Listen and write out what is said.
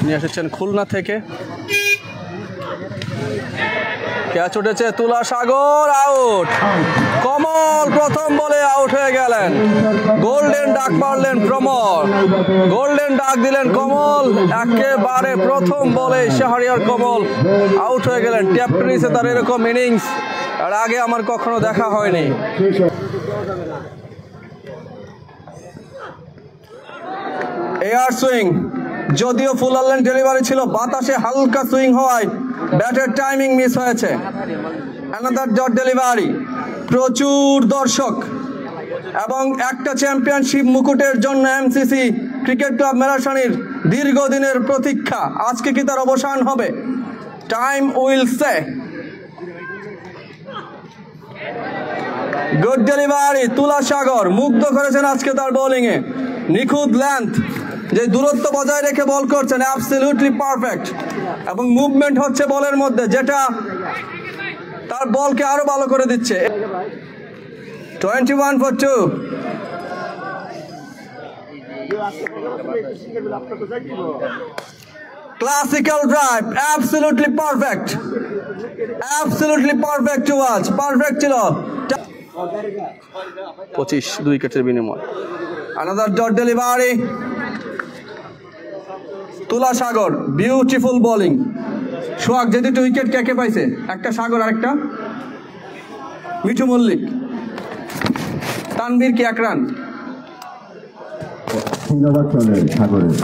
নিয়ে এসেছেন খুলনা থেকে। ক্যাচ উঠেছে, তুলা সাগর আউট। কমল প্রথম বলে আউট হয়ে গেলেন। গোল্ডেন ডাক মারলেন প্রমল, গোল্ডেন ডাক দিলেন কমল। একেবারে প্রথম বলে শাহরিয়ার কমল আউট হয়ে গেলেন। ট্যাপ টেনিসে তার এরকম ইনিংস আর আগে আমার কখনো দেখা হয়নি। এয়ার সুইং, যদিও ফুল লেন্থ ডেলিভারি ছিল, বাতাসে হালকা সুইং হওয়ায় ব্যাটের টাইমিং মিস হয়েছে। Another dot delivery. প্রচুর দর্শক এবং একটা চ্যাম্পিয়নশিপ মুকুটের জন্য এমসিসি ক্রিকেট ক্লাব মেলাশানির দীর্ঘদিনের প্রতীক্ষা আজকে কি তার অবসান হবে? Time will say. Good delivery. তুলা সাগর মুগ্ধ করেছেন আজকে তার বোলিংয়ে। নিখুঁত লেন্থ, যে দূরত্ব বজায় রেখে বল করছেন, অ্যাবসলিউটলি পারফেক্ট। এবং মুভমেন্ট হচ্ছে বলের মধ্যে, যেটা তার বলকে আরো ভালো করে দিচ্ছে। 21 for 2। Classical drive, absolutely perfect, absolutely perfect to watch, perfect ছিল। 25 2 উইকেটের বিনিময়। Another dot delivery। তুলা সাগর বিউটিফুল বোলিং। সোহাগ যে দুটো উইকেট কে পাইছে? একটা সাগর আর একটা মিঠু মল্লিক। তানভীর কি 1 রান? ধন্যবাদ সাগরের।